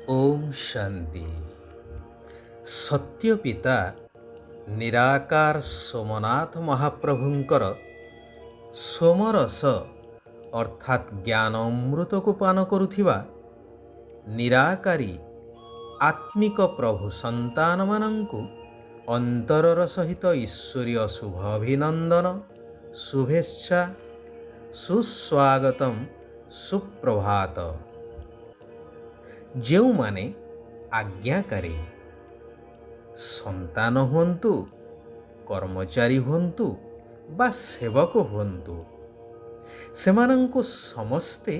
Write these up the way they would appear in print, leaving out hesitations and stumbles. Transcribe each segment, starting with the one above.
ओम शांति। सत्य पिता निराकार सोमनाथ महाप्रभुंकर सोमरस अर्थात ज्ञान अमृत को पान करुथिबा निराकारी आत्मिक प्रभु संतान मानंकु अंतरर सहित ईश्वरीय शुभ अभिनंदन शुभेच्छा सुस्वागतम सुप्रभात। ଯେଉଁମାନେ ଆଜ୍ଞାକାରୀ ସନ୍ତାନ ହୁଅନ୍ତୁ, କର୍ମଚାରୀ ହୁଅନ୍ତୁ ବା ସେବକ ହୁଅନ୍ତୁ, ସେମାନଙ୍କୁ ସମସ୍ତେ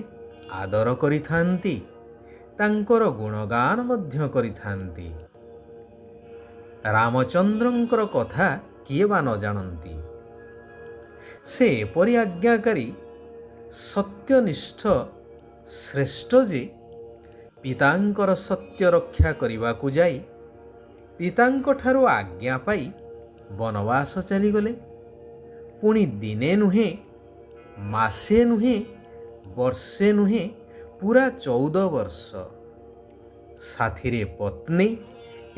ଆଦର କରିଥାନ୍ତି, ତାଙ୍କର ଗୁଣଗାନ ମଧ୍ୟ କରିଥାନ୍ତି। ରାମଚନ୍ଦ୍ରଙ୍କର କଥା କିଏ ବା ନ ଜାଣନ୍ତି? ସେ ଏପରି ଆଜ୍ଞାକାରୀ ସତ୍ୟନିଷ୍ଠ ଶ୍ରେଷ୍ଠ ଯେ ପିତାଙ୍କର ସତ୍ୟ ରକ୍ଷା କରିବାକୁ ଯାଇ ପିତାଙ୍କଠାରୁ ଆଜ୍ଞା ପାଇ ବନବାସ ଚାଲିଗଲେ। ପୁଣି ଦିନେ ନୁହେଁ, ମାସେ ନୁହେଁ, ବର୍ଷେ ନୁହେଁ, ପୁରା 14 ବର୍ଷ ସାଥିରେ ପତ୍ନୀ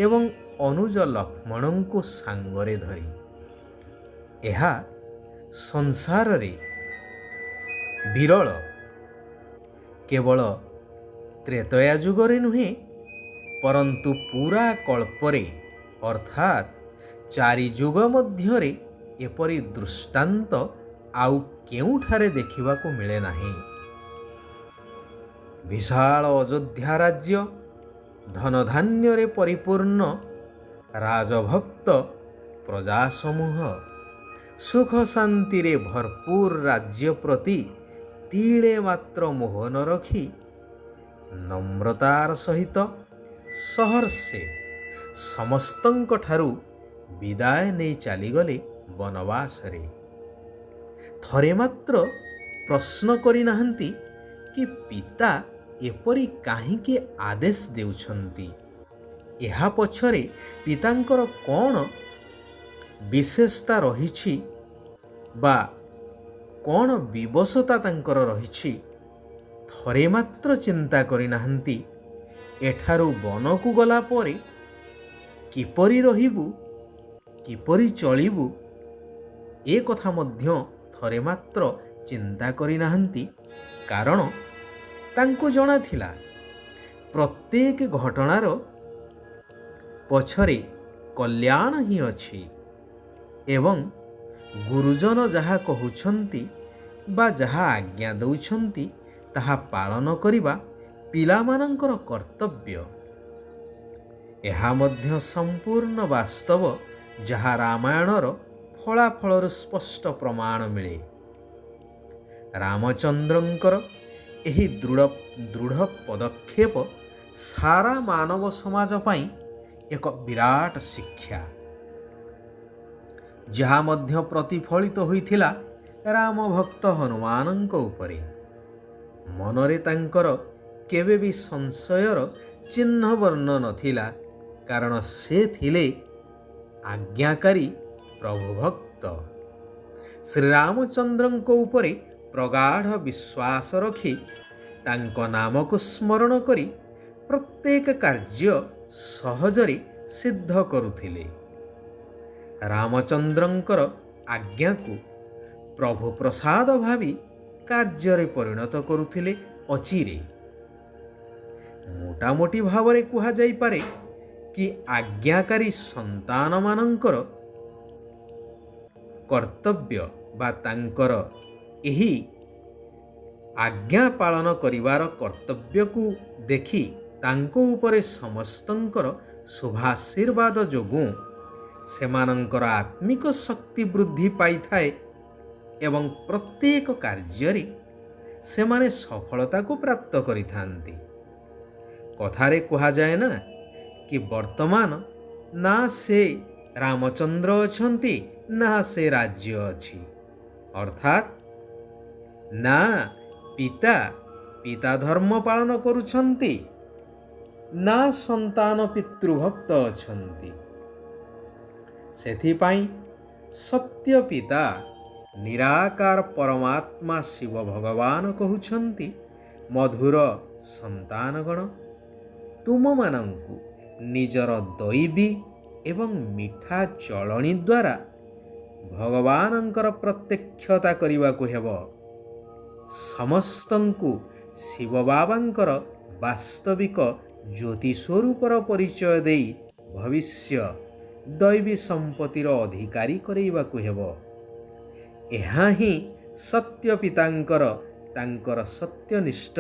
ଏବଂ ଅନୁଜ ଲକ୍ଷ୍ମଣଙ୍କୁ ସାଙ୍ଗରେ ଧରି। ଏହା ସଂସାରରେ ବିରଳ। କେବଳ ତ୍ରେତୟା ଯୁଗରେ ନୁହେଁ, ପରନ୍ତୁ ପୁରା କଳ୍ପରେ ଅର୍ଥାତ୍ 4 ଯୁଗ ମଧ୍ୟରେ ଏପରି ଦୃଷ୍ଟାନ୍ତ ଆଉ କେଉଁଠାରେ ଦେଖିବାକୁ ମିଳେ ନାହିଁ। ବିଶାଳ ଅଯୋଧ୍ୟା ରାଜ୍ୟ ଧନଧାନ୍ୟରେ ପରିପୂର୍ଣ୍ଣ, ରାଜଭକ୍ତ ପ୍ରଜା ସମୂହ, ସୁଖ ଶାନ୍ତିରେ ଭରପୁର ରାଜ୍ୟ ପ୍ରତି ତିଳେ ମାତ୍ର ମୋହ ନ ରଖି ନମ୍ରତାର ସହିତ ସହର୍ଷେ ସମସ୍ତଙ୍କଠାରୁ ବିଦାୟ ନେଇ ଚାଲିଗଲେ ବନବାସରେ। ଥରେ ମାତ୍ର ପ୍ରଶ୍ନ କରିନାହାନ୍ତି କି ପିତା ଏପରି କାହିଁକି ଆଦେଶ ଦେଉଛନ୍ତି? ଏହା ପଛରେ ପିତାଙ୍କର କ'ଣ ବିଶେଷତା ରହିଛି ବା କ'ଣ ବିବଶତା ତାଙ୍କର ରହିଛି? ଥରେ ମାତ୍ର ଚିନ୍ତା କରିନାହାନ୍ତି ଏଠାରୁ ବନକୁ ଗଲା ପରେ କିପରି ରହିବୁ, କିପରି ଚଳିବୁ? ଏ କଥା ମଧ୍ୟ ଥରେ ମାତ୍ର ଚିନ୍ତା କରିନାହାନ୍ତି। କାରଣ ତାଙ୍କୁ ଜଣାଥିଲା ପ୍ରତ୍ୟେକ ଘଟଣାର ପଛରେ କଲ୍ୟାଣ ହିଁ ଅଛି ଏବଂ ଗୁରୁଜନ ଯାହା କହୁଛନ୍ତି ବା ଯାହା ଆଜ୍ଞା ଦେଉଛନ୍ତି ତାହା ପାଳନ କରିବା ପିଲାମାନଙ୍କର କର୍ତ୍ତବ୍ୟ। ଏହା ମଧ୍ୟ ସମ୍ପୂର୍ଣ୍ଣ ବାସ୍ତବ, ଯାହା ରାମାୟଣର ଫଳାଫଳରୁ ସ୍ପଷ୍ଟ ପ୍ରମାଣ ମିଳେ। ରାମଚନ୍ଦ୍ରଙ୍କର ଏହି ଦୃଢ଼ ପଦକ୍ଷେପ ସାରା ମାନବ ସମାଜ ପାଇଁ ଏକ ବିରାଟ ଶିକ୍ଷା, ଯାହା ମଧ୍ୟ ପ୍ରତିଫଳିତ ହୋଇଥିଲା ରାମ ଭକ୍ତ ହନୁମାନଙ୍କ ଉପରେ। ମନରେ ତାଙ୍କର କେବେ ବି ସଂଶୟର ଚିହ୍ନ ବର୍ଣ୍ଣ ନଥିଲା, କାରଣ ସେ ଥିଲେ ଆଜ୍ଞାକାରୀ ପ୍ରଭୁ ଭକ୍ତ। ଶ୍ରୀରାମଚନ୍ଦ୍ରଙ୍କ ଉପରେ ପ୍ରଗାଢ଼ ବିଶ୍ୱାସ ରଖି ତାଙ୍କ ନାମକୁ ସ୍ମରଣ କରି ପ୍ରତ୍ୟେକ କାର୍ଯ୍ୟ ସହଜରେ ସିଦ୍ଧ କରୁଥିଲେ। ରାମଚନ୍ଦ୍ରଙ୍କର ଆଜ୍ଞାକୁ ପ୍ରଭୁ ପ୍ରସାଦ ଭାବି କାର୍ଯ୍ୟରେ ପରିଣତ କରୁଥିଲେ ଅଚିରେ। ମୋଟାମୋଟି ଭାବରେ କୁହାଯାଇପାରେ କି ଆଜ୍ଞାକାରୀ ସନ୍ତାନମାନଙ୍କର କର୍ତ୍ତବ୍ୟ ବା ତାଙ୍କର ଏହି ଆଜ୍ଞା ପାଳନ କରିବାର କର୍ତ୍ତବ୍ୟକୁ ଦେଖି ତାଙ୍କ ଉପରେ ସମସ୍ତଙ୍କର ଶୁଭାଶୀର୍ବାଦ ଯୋଗୁଁ ସେମାନଙ୍କର ଆତ୍ମିକ ଶକ୍ତି ବୃଦ୍ଧି ପାଇଥାଏ ଏବଂ ପ୍ରତ୍ୟେକ କାର୍ଯ୍ୟରେ ସେମାନେ ସଫଳତାକୁ ପ୍ରାପ୍ତ କରିଥାନ୍ତି। କଥାରେ କୁହାଯାଏ ନା କି ବର୍ତ୍ତମାନ ନା ସେ ରାମଚନ୍ଦ୍ର ଅଛନ୍ତି ନା ସେ ରାଜ୍ୟ ଅଛି, ଅର୍ଥାତ୍ ନା ପିତା ଧର୍ମ ପାଳନ କରୁଛନ୍ତି, ନା ସନ୍ତାନ ପିତୃଭକ୍ତ ଅଛନ୍ତି। ସେଥିପାଇଁ ସତ୍ୟ ପିତା ନିରାକାର ପରମାତ୍ମା ଶିବ ଭଗବାନ କହୁଛନ୍ତି, ମଧୁର ସନ୍ତାନଗଣ, ତୁମମାନଙ୍କୁ ନିଜର ଦୈବୀ ଏବଂ ମିଠା ଚଳଣି ଦ୍ୱାରା ଭଗବାନଙ୍କର ପ୍ରତ୍ୟକ୍ଷତା କରିବାକୁ ହେବ। ସମସ୍ତଙ୍କୁ ଶିବ ବାବାଙ୍କର ବାସ୍ତବିକ ଜ୍ୟୋତି ସ୍ୱରୂପର ପରିଚୟ ଦେଇ ଭବିଷ୍ୟ ଦୈବୀ ସମ୍ପତ୍ତିର ଅଧିକାରୀ କରାଇବାକୁ ହେବ। ଏହା ହିଁ ସତ୍ୟ ପିତାଙ୍କର ତାଙ୍କର ସତ୍ୟନିଷ୍ଠ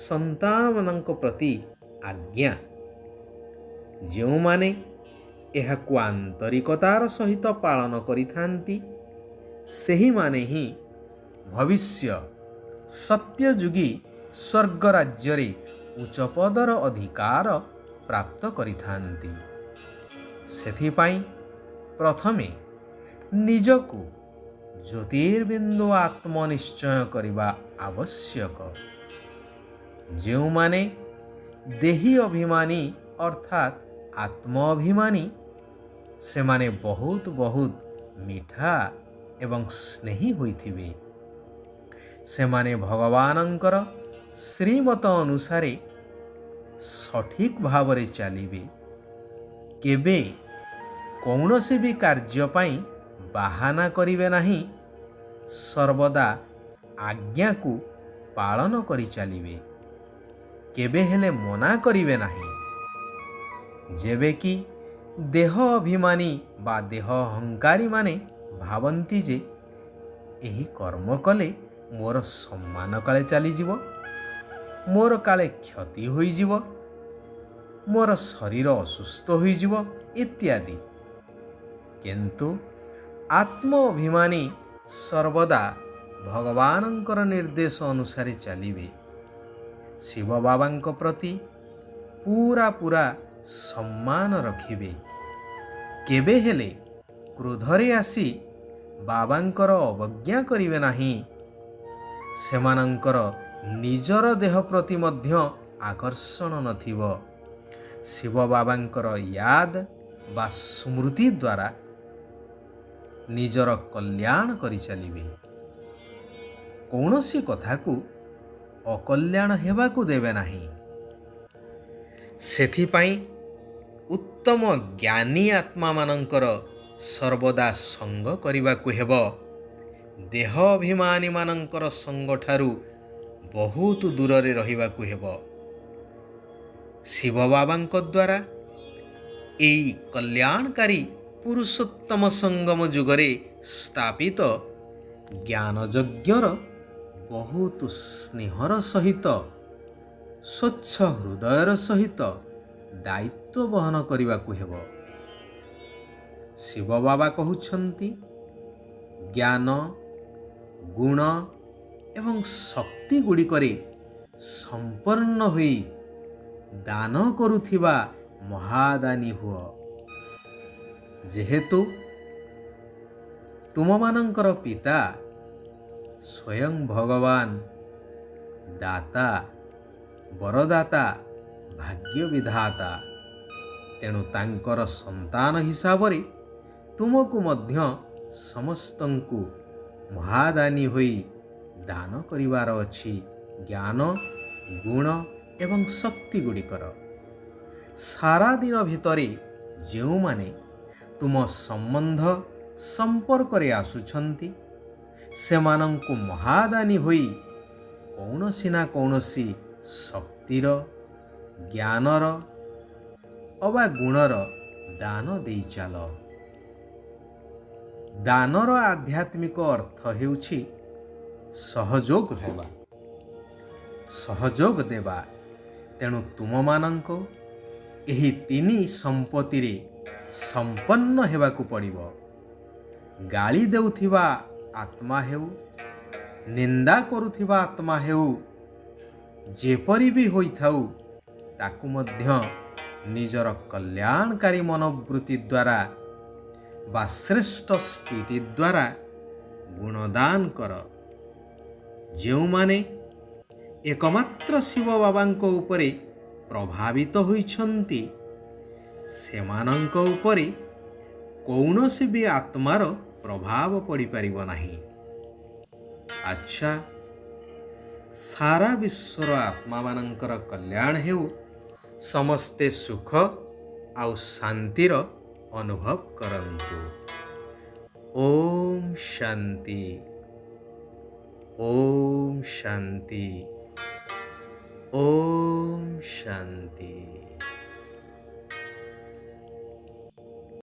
ସନ୍ତାନମାନଙ୍କ ପ୍ରତି ଆଜ୍ଞା। ଯେଉଁମାନେ ଏହାକୁ ଆନ୍ତରିକତାର ସହିତ ପାଳନ କରିଥାନ୍ତି ସେହିମାନେ ହିଁ ଭବିଷ୍ୟ ସତ୍ୟଯୁଗୀ ସ୍ୱର୍ଗ ରାଜ୍ୟରେ ଉଚ୍ଚ ପଦର ଅଧିକାର ପ୍ରାପ୍ତ କରିଥାନ୍ତି। ସେଥିପାଇଁ ପ୍ରଥମେ ନିଜକୁ ଜ୍ୟୋତିର୍ବିନ୍ଦୁ ଆତ୍ମନିଶ୍ଚୟ କରିବା ଆବଶ୍ୟକ। ଯେଉଁମାନେ ଦେହୀ ଅଭିମାନୀ ଅର୍ଥାତ୍ ଆତ୍ମ ଅଭିମାନୀ ସେମାନେ ବହୁତ ମିଠା ଏବଂ ସ୍ନେହୀ ହୋଇଥିବେ। ସେମାନେ ଭଗବାନଙ୍କର ଶ୍ରୀମତ ଅନୁସାରେ ସଠିକ୍ ଭାବରେ ଚାଲିବେ। କେବେ କୌଣସି ବି କାର୍ଯ୍ୟ ପାଇଁ ବାହାନା କରିବେ ନାହିଁ। ସର୍ବଦା ଆଜ୍ଞାକୁ ପାଳନ କରି ଚାଲିବେ। କେବେ ହେଲେ ମନା କରିବେ ନାହିଁ। ଯେବେ କି ଦେହ ଅଭିମାନୀ ବା ଦେହ ଅହଙ୍କାରୀମାନେ ଭାବନ୍ତି ଯେ ଏହି କର୍ମ କଲେ ମୋର ସମ୍ମାନ କାଳେ ଚାଲିଯିବ, ମୋର କାଳେ କ୍ଷତି ହୋଇଯିବ, ମୋର ଶରୀର ଅସୁସ୍ଥ ହୋଇଯିବ ଇତ୍ୟାଦି। କିନ୍ତୁ ଆତ୍ମ ଅଭିମାନୀ ସର୍ବଦା ଭଗବାନଙ୍କର ନିର୍ଦ୍ଦେଶ ଅନୁସାରେ ଚାଲିବେ। ଶିବ ବାବାଙ୍କ ପ୍ରତି ପୂରା ସମ୍ମାନ ରଖିବେ। କେବେ ହେଲେ କ୍ରୋଧରେ ଆସି ବାବାଙ୍କର ଅବଜ୍ଞା କରିବେ ନାହିଁ। ସେମାନଙ୍କର ନିଜର ଦେହ ପ୍ରତି ମଧ୍ୟ ଆକର୍ଷଣ ନଥିବ। ଶିବ ବାବାଙ୍କର ୟାଦ ବା ସ୍ମୃତି ଦ୍ୱାରା ନିଜର କଲ୍ୟାଣ କରିଚାଲିବେ। କୌଣସି କଥାକୁ ଅକଲ୍ୟାଣ ହେବାକୁ ଦେବେ ନାହିଁ। ସେଥିପାଇଁ ଉତ୍ତମ ଜ୍ଞାନୀ ଆତ୍ମାମାନଙ୍କର ସର୍ବଦା ସଙ୍ଗ କରିବାକୁ ହେବ। ଦେହ ଅଭିମାନୀମାନଙ୍କର ସଙ୍ଗଠାରୁ ବହୁତ ଦୂରରେ ରହିବାକୁ ହେବ। ଶିବ ବାବାଙ୍କ ଦ୍ୱାରା ଏହି କଲ୍ୟାଣକାରୀ ପୁରୁଷୋତ୍ତମ ସଙ୍ଗମ ଯୁଗରେ ସ୍ଥାପିତ ଜ୍ଞାନଯଜ୍ଞର ବହୁତ ସ୍ନେହର ସହିତ ସ୍ୱଚ୍ଛ ହୃଦୟର ସହିତ ଦାୟିତ୍ୱ ବହନ କରିବାକୁ ହେବ। ଶିବ ବାବା କହୁଛନ୍ତି, ଜ୍ଞାନ, ଗୁଣ ଏବଂ ଶକ୍ତି ଗୁଡ଼ିକରେ ସମ୍ପନ୍ନ ହୋଇ ଦାନ କରୁଥିବା ମହାଦାନୀ ହୁଅ। ଯେହେତୁ ତୁମମାନଙ୍କର ପିତା ସ୍ୱୟଂ ଭଗବାନ ଦାତା, ବରଦାତା, ଭାଗ୍ୟ ବିଧାତା, ତେଣୁ ତାଙ୍କର ସନ୍ତାନ ହିସାବରେ ତୁମକୁ ମଧ୍ୟ ସମସ୍ତଙ୍କୁ ମହାଦାନୀ ହୋଇ ଦାନ କରିବାର ଅଛି ଜ୍ଞାନ, ଗୁଣ ଏବଂ ଶକ୍ତି ଗୁଡ଼ିକର। ସାରା ଦିନ ଭିତରେ ଯେଉଁମାନେ ତୁମ ସମ୍ପର୍କରେ ଆସୁଛନ୍ତି ସେମାନଙ୍କୁ ମହାଦାନୀ ହୋଇ କୌଣସି ନା କୌଣସି ଶକ୍ତିର, ଜ୍ଞାନର ଅବା ଗୁଣର ଦାନ ଦେଇ ଚାଲ। ଦାନର ଆଧ୍ୟାତ୍ମିକ ଅର୍ଥ ହେଉଛି ସହଯୋଗ ହେବା, ସହଯୋଗ ଦେବା। ତେଣୁ ତୁମମାନଙ୍କୁ ଏହି ତିନି ସମ୍ପତ୍ତିରେ ସମ୍ପନ୍ନ ହେବାକୁ ପଡ଼ିବ। ଗାଳି ଦେଉଥିବା ଆତ୍ମା ହେଉ, ନିନ୍ଦା କରୁଥିବା ଆତ୍ମା ହେଉ, ଯେପରି ବି ହୋଇଥାଉ ତାକୁ ମଧ୍ୟ ନିଜର କଲ୍ୟାଣକାରୀ ମନୋବୃତ୍ତି ଦ୍ୱାରା ବା ଶ୍ରେଷ୍ଠ ସ୍ଥିତି ଦ୍ୱାରା ଗୁଣଦାନ କର। ଯେଉଁମାନେ ଏକମାତ୍ର ଶିବ ବାବାଙ୍କ ଉପରେ ପ୍ରଭାବିତ ହୋଇଛନ୍ତି ସେମାନଙ୍କ ଉପରେ କୌଣସି ବି ଆତ୍ମାର ପ୍ରଭାବ ପଡ଼ିପାରିବ ନାହିଁ। ଆଚ୍ଛା, ସାରା ବିଶ୍ୱର ଆତ୍ମାମାନଙ୍କର କଲ୍ୟାଣ ହେଉ ସମସ୍ତେ ସୁଖ ଆଉ ଶାନ୍ତିର ଅନୁଭବ କରନ୍ତୁ। ଓମ୍ ଶାନ୍ତି। ଓମ୍ ଶାନ୍ତି। ଓମ୍ ଶାନ୍ତି।